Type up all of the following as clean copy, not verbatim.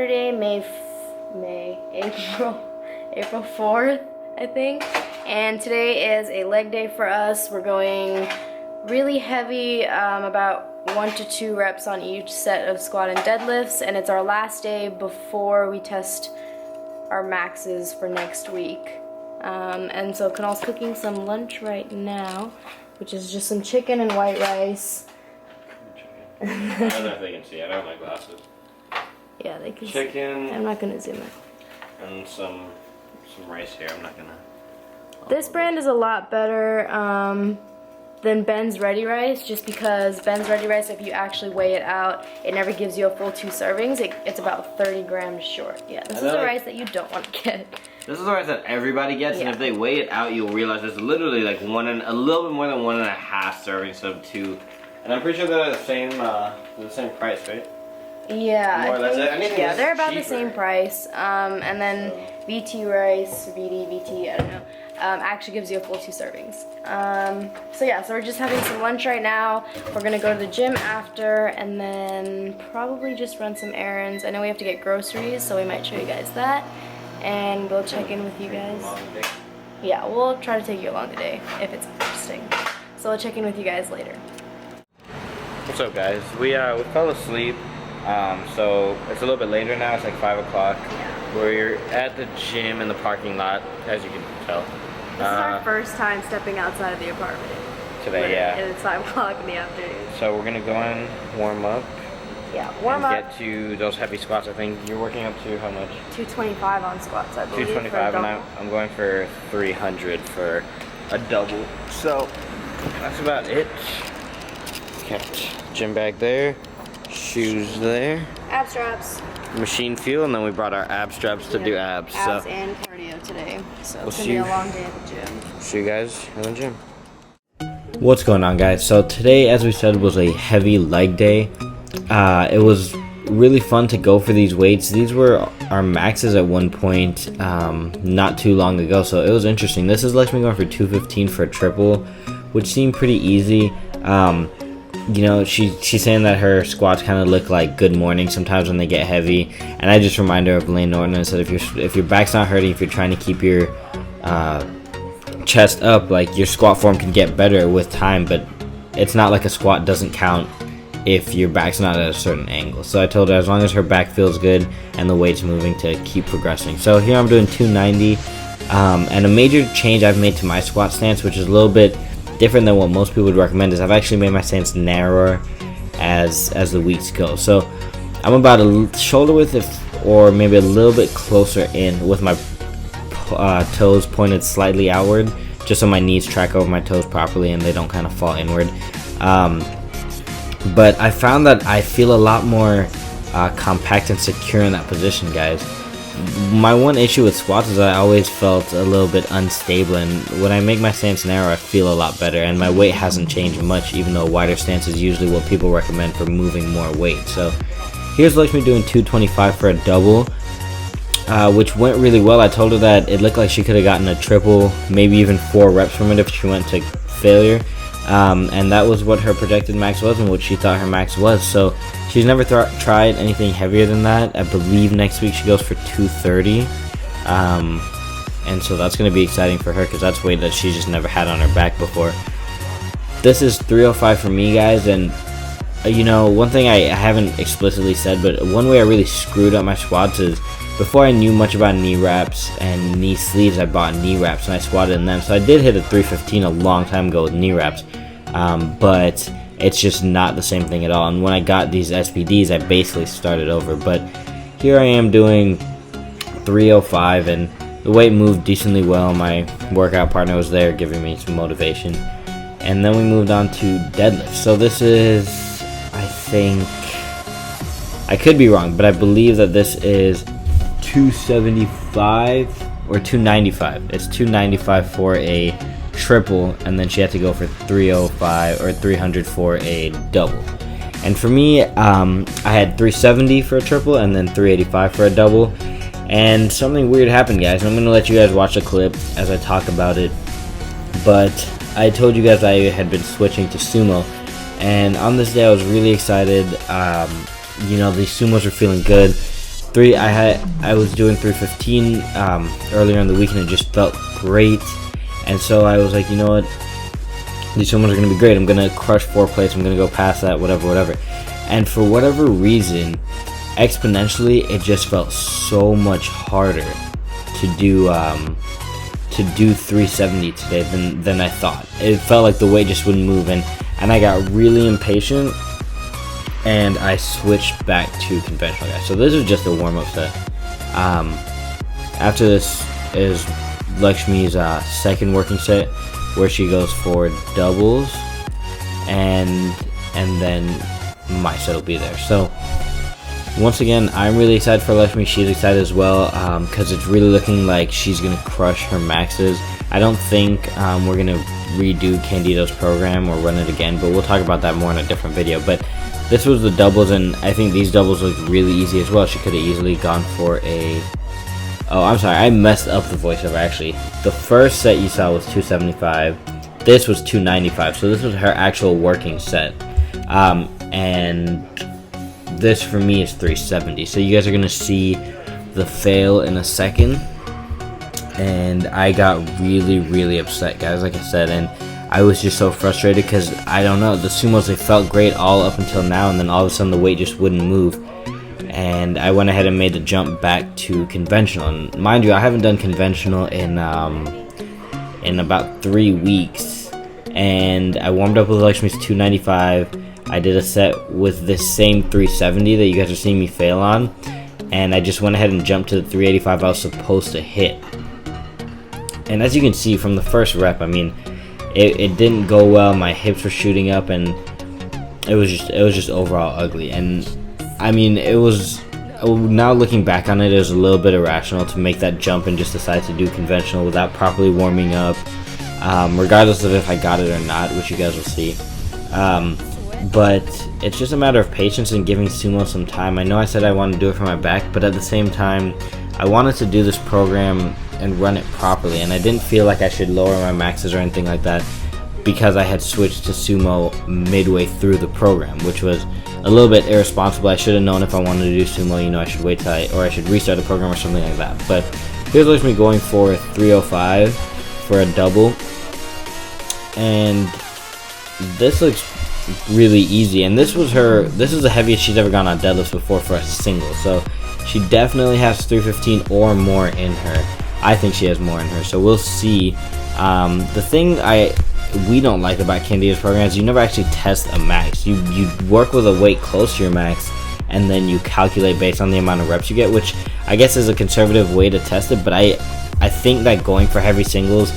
Saturday, April 4th, I think. And today is a leg day for us. We're going really heavy, about 1 to 2 reps on each set of squat and deadlifts, and it's our last day before we test our maxes for next week. And so Kunal's cooking some lunch right now, which is just some chicken and white rice. I don't know if they can see. I don't have my glasses. Yeah, they can chicken. see. I'm not gonna zoom in. And some rice here. I'm not gonna. This brand is a lot better than Ben's Ready Rice, just because Ben's Ready Rice, if you actually weigh it out, it never gives you a full 2 servings. It's about 30 grams short. Yeah, this is the rice that you don't want to get. This is the rice that everybody gets, and if they weigh it out, you'll realize it's literally like a little bit more than 1.5 servings instead of 2. And I'm pretty sure they're the same price, right? Yeah, more or less. Yeah, they're about the same price. And then VT rice, VT, I don't know, actually gives you a full 2 servings. So yeah, so we're just having some lunch right now. We're gonna go to the gym after, and then probably just run some errands. I know we have to get groceries, so we might show you guys that, and we'll check in with you guys. Yeah, we'll try to take you along the day if it's interesting. So we'll check in with you guys later. What's up, guys? We fell asleep. So it's a little bit later now. It's like 5 o'clock. Yeah. We're at the gym in the parking lot, as you can tell. This is our first time stepping outside of the apartment. Today, yeah. And it's 5 o'clock in the afternoon. So we're gonna go in, warm up. Yeah, warm up. Get to those heavy squats. I think you're working up to how much? 225 on squats, I believe. 225, and I'm going for 300 for a double. So that's about it. Kept gym bag there, shoes there. Ab straps. Machine fuel, and then we brought our ab straps to do abs. Abs so and cardio today. So we'll it's gonna be a long day at the gym. See you guys in the gym. What's going on, guys? So today, as we said, was a heavy leg day. It was really fun to go for these weights. These were our maxes at one point not too long ago, so it was interesting. This is Lakshmi going for 215 for a triple, which seemed pretty easy. You know, she's saying that her squats kind of look like good morning sometimes when they get heavy, and I just remind her of Lane Norton and said if your back's not hurting, if you're trying to keep your chest up, like, your squat form can get better with time, but it's not like a squat doesn't count if your back's not at a certain angle. So I told her as long as her back feels good and the weight's moving, to keep progressing. So here I'm doing 290, and a major change I've made to my squat stance, which is a little bit different than what most people would recommend, is I've actually made my stance narrower as the weeks go. So I'm about a shoulder width, or maybe a little bit closer in, with my toes pointed slightly outward, just so my knees track over my toes properly and they don't kind of fall inward. But I found that I feel a lot more compact and secure in that position, guys. My one issue with squats is that I always felt a little bit unstable, and when I make my stance narrow, I feel a lot better, and my weight hasn't changed much, even though a wider stance is usually what people recommend for moving more weight. So here's Lakshmi doing 225 for a double, which went really well. I told her that it looked like she could have gotten a triple, maybe even 4 reps from it if she went to failure, and that was what her projected max was and what she thought her max was. So she's never tried anything heavier than that. I believe next week she goes for 230, and so that's going to be exciting for her, because that's weight that she just never had on her back before. This is 305 for me, guys, and you know, one thing I haven't explicitly said, but one way I really screwed up my squats is, before I knew much about knee wraps and knee sleeves, I bought knee wraps and I squatted in them. So I did hit a 315 a long time ago with knee wraps, but it's just not the same thing at all. And when I got these SPDs, I basically started over. But here I am doing 305, and the weight moved decently well. My workout partner was there giving me some motivation. And then we moved on to deadlift. So this is, I think, I could be wrong, but I believe that this is 275 or 295. It's 295 for a triple, and then she had to go for 305 or 300 for a double. And for me, I had 370 for a triple and then 385 for a double. And something weird happened, guys. I'm gonna let you guys watch a clip as I talk about it. But I told you guys I had been switching to sumo, and on this day I was really excited. You know, these sumos were feeling good. I was doing 315 earlier in the week, and it just felt great. And so I was like, you know what, these summos are gonna be great. I'm gonna crush 4 plates. I'm gonna go past that, whatever. And for whatever reason, exponentially, it just felt so much harder to do 370 today than I thought. It felt like the weight just wouldn't move, and I got really impatient, and I switched back to conventional, guys. So this is just a warm-up set. After this is Lakshmi's second working set, where she goes for doubles, and then my set will be there. So once again, I'm really excited for Lakshmi. She's excited as well, because it's really looking like she's gonna crush her maxes. I don't think we're gonna redo Candito's program or run it again, but we'll talk about that more in a different video. But this was the doubles, and I think these doubles look really easy as well. She could have easily gone for a... Oh, I'm sorry, I messed up the voiceover actually. The first set you saw was 275. This was 295, so this was her actual working set. And this for me is 370. So you guys are gonna see the fail in a second. And I got really upset, guys, like I said, and I was just so frustrated because I don't know, the sumos, they felt great all up until now, and then all of a sudden the weight just wouldn't move. And I went ahead and made the jump back to conventional. And mind you, I haven't done conventional in about 3 weeks. And I warmed up with Lakshmi's 295. I did a set with this same 370 that you guys are seeing me fail on, and I just went ahead and jumped to the 385 I was supposed to hit. And as you can see from the first rep, I mean, it didn't go well. My hips were shooting up, and it was just overall ugly. And I mean, it was, now looking back on it, it was a little bit irrational to make that jump and just decide to do conventional without properly warming up, regardless of if I got it or not, which you guys will see. But it's just a matter of patience and giving sumo some time. I know I said I wanted to do it for my back, but at the same time, I wanted to do this program and run it properly, and I didn't feel like I should lower my maxes or anything like that because I had switched to sumo midway through the program, which was a little bit irresponsible. I should have known if I wanted to do sumo, you know, I should wait till I should restart the program or something like that. But here's Lakshmi going for 305 for a double, and this looks really easy. And this is the heaviest she's ever gone on deadlifts before for a single, so she definitely has 315 or more in her. I think she has more in her, so we'll see. The thing we don't like about Candito's program is you never actually test a max. You work with a weight close to your max, and then you calculate based on the amount of reps you get, which I guess is a conservative way to test it, but I think that going for heavy singles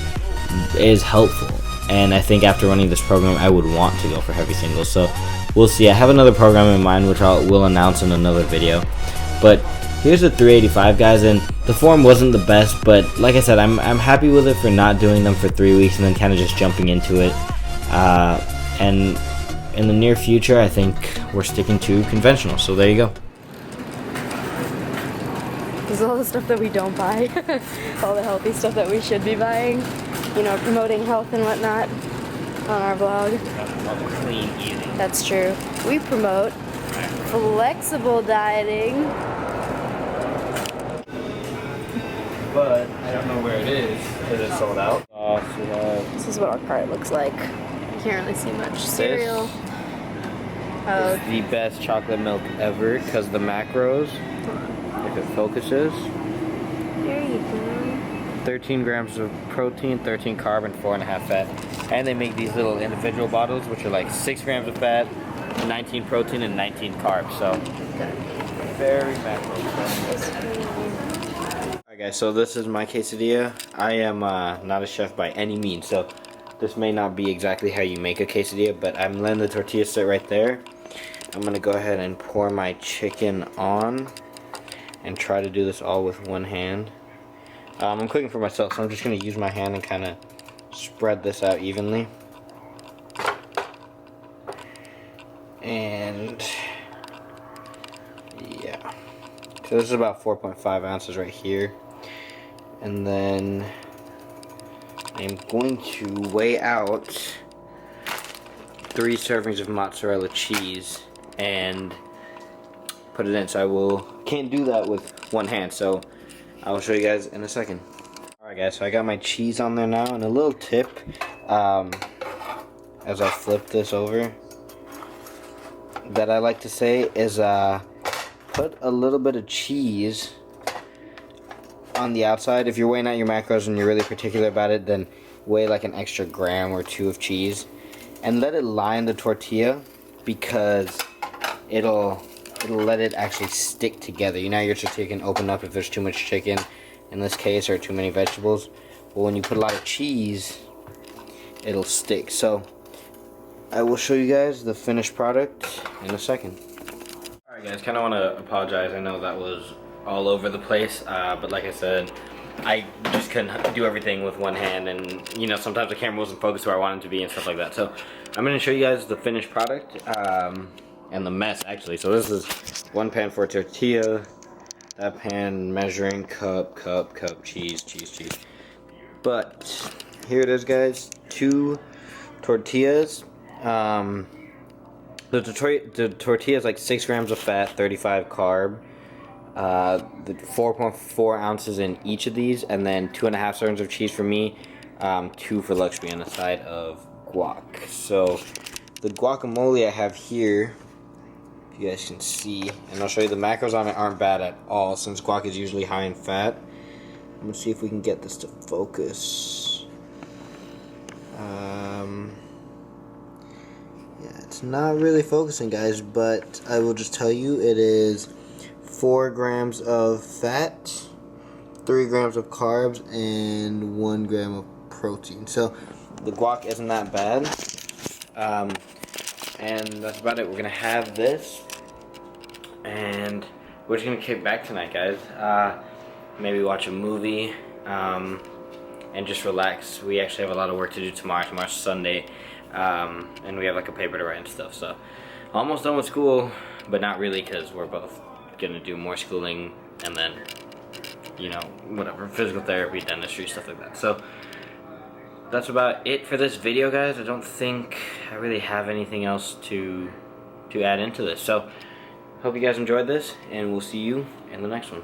is helpful, and I think after running this program I would want to go for heavy singles. So we'll see. I have another program in mind which we'll announce in another video, but here's the 385, guys, and the form wasn't the best, but like I said, I'm happy with it for not doing them for 3 weeks and then kind of just jumping into it. And in the near future, I think we're sticking to conventional. So there you go. This is all the stuff that we don't buy. All the healthy stuff that we should be buying. You know, promoting health and whatnot on our vlog. Clean eating. That's true. We promote flexible dieting. But I don't know where it is because it's sold out. This is what our cart looks like. You can't really see much. Cereal. It's the best chocolate milk ever because the macros, if it focuses, There you go. 13 grams of protein, 13 carb, and 4.5 fat. And they make these little individual bottles which are like 6 grams of fat, 19 protein, and 19 carbs. So very macro friendly. Alright guys, so this is my quesadilla. I am not a chef by any means, so this may not be exactly how you make a quesadilla, but I'm letting the tortilla sit right there. I'm gonna go ahead and pour my chicken on and try to do this all with one hand. I'm cooking for myself, so I'm just gonna use my hand and kind of spread this out evenly. And yeah, so this is about 4.5 ounces right here. And then I'm going to weigh out 3 servings of mozzarella cheese, and put it in. So can't do that with one hand. So I will show you guys in a second. Alright guys, so I got my cheese on there now, and a little tip as I flip this over that I like to say is put a little bit of cheese on the outside. If you're weighing out your macros and you're really particular about it, then weigh like an extra gram or 2 of cheese and let it line the tortilla, because it'll let it actually stick together. You know, your tortilla can open up if there's too much chicken in this case, or too many vegetables. But when you put a lot of cheese, it'll stick. So I will show you guys the finished product in a second. Alright guys, kind of want to apologize. I know that was all over the place, but like I said, I just couldn't do everything with one hand, and you know, sometimes the camera wasn't focused where I wanted it to be and stuff like that. So I'm going to show you guys the finished product and the mess actually. So this is one pan for tortilla, that pan measuring cup, cheese. But here it is guys, 2 tortillas. The tortilla is like 6 grams of fat, 35 carb. The 4.4 ounces in each of these, and then 2.5 servings of cheese for me, 2 for Lakshmi, and a side of guac. So the guacamole I have here, if you guys can see, and I'll show you the macros on it aren't bad at all, since guac is usually high in fat. I'm gonna see if we can get this to focus. Yeah, it's not really focusing guys, but I will just tell you it is 4 grams of fat, 3 grams of carbs, and 1 gram of protein. So the guac isn't that bad. And that's about it. We're gonna have this, and we're just gonna kick back tonight, guys. Maybe watch a movie, and just relax. We actually have a lot of work to do tomorrow. Tomorrow's Sunday, and we have like a paper to write and stuff. So almost done with school, but not really, because we're both gonna do more schooling, and then, you know, whatever, physical therapy, dentistry, stuff like that. So that's about it for this video, guys. I don't think I really have anything else to add into this. So hope you guys enjoyed this, and we'll see you in the next one.